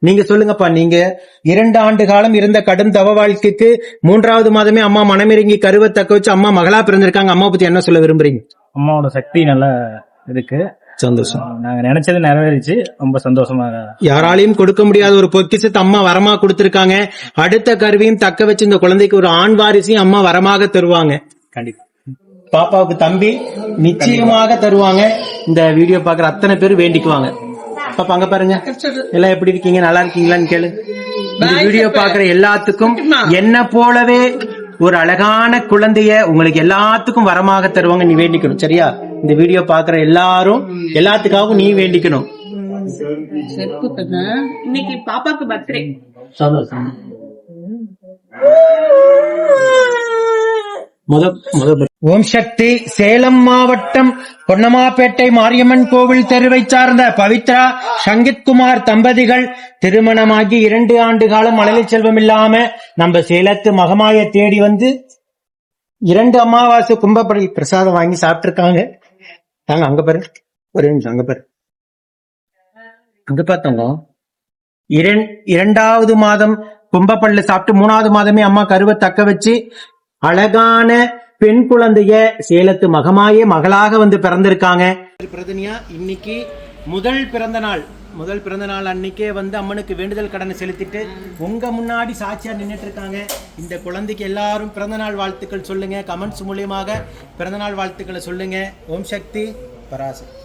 நீங்க சொல்லுங்கப்பா, நீங்க 2 ஆண்டு காலம் இருந்த கடும் தவ வாழ்க்கைக்கு 3வது மாதமே அம்மா மனமிறங்கி கருவை தக்க வச்சு அம்மா மகளா பிறந்திருக்காங்க. அம்மா பத்தி என்ன சொல்ல விரும்புறீங்க? அம்மாவோட சக்தி நல்லா இருக்கு. சந்தோஷம். நாங்க நினைச்சது நிறைவேறிச்சு. ரொம்ப சந்தோஷமா. யாராலையும் கொடுக்க முடியாத ஒரு பொக்கிஷத்தை அம்மா வரமா கொடுத்திருக்காங்க. அடுத்த கருவையும் தக்க வச்சு இந்த குழந்தைக்கு ஒரு ஆண் வாரிசையும் அம்மா வரமாக தருவாங்க. கண்டிப்பா பாப்பாவுக்கு தம்பி நிச்சயமாக தருவாங்க. இந்த வீடியோ பாக்குற அத்தனை பேர் வேண்டிக்குவாங்க. பாப்பா அங்க பாருங்க, எல்லாம் எப்படி இருக்கீங்க, நல்லா இருக்கீங்களான்னு கேளு. இந்த வீடியோ பாக்குற எல்லாத்துக்கும் என்ன போலவே ஒரு அழகான குழந்தைய உங்களுக்கு எல்லாத்துக்கும் வரமாக தருவாங்க. நீ வேண்டிக்கணும், சரியா? இந்த வீடியோ பாக்குற எல்லாத்துக்காகவும் நீ வேண்டிக்கணும். இன்னைக்கு பாப்பாக்கு பர்த்டே. ஓம் சக்தி. சேலம் மாவட்டம் பொன்னமாப்பேட்டை மாரியம்மன் கோவில் தெருவை சார்ந்த பவித்ரா சங்கித்குமார் தம்பதிகள் திருமணமாகி 2 ஆண்டு காலம் மழலை செல்வம் இல்லாம நம்ம சேலத்து மகமாய தேடி வந்து 2 அமாவாசை கும்பப்படல் பிரசாதம் வாங்கி சாப்பிட்டு இருக்காங்க. தாங்க அங்க பாரு, ஒரு நிமிஷம் அங்க பாரு, அங்க பார்த்தோங்க. 2வது மாதம் கும்பப்பள்ளி சாப்பிட்டு 3வது மாதமே அம்மா கருவை தக்க வச்சு அழகான பெண் குழந்தைய சேலத்து மகமாயே மகளாக வந்து பிறந்திருக்காங்க. பிரதனியா இன்னைக்கு முதல் பிறந்த நாள் அன்னைக்கே வந்து அம்மனுக்கு வேண்டுதல் கடனை செலுத்திட்டு உங்க முன்னாடி சாட்சியா நின்றுட்டு இருக்காங்க. இந்த குழந்தைக்கு எல்லாரும் பிறந்தநாள் வாழ்த்துக்கள் சொல்லுங்க. கமெண்ட்ஸ் மூலியமாக பிறந்தநாள் வாழ்த்துக்களை சொல்லுங்க. ஓம் சக்தி பராசக்தி.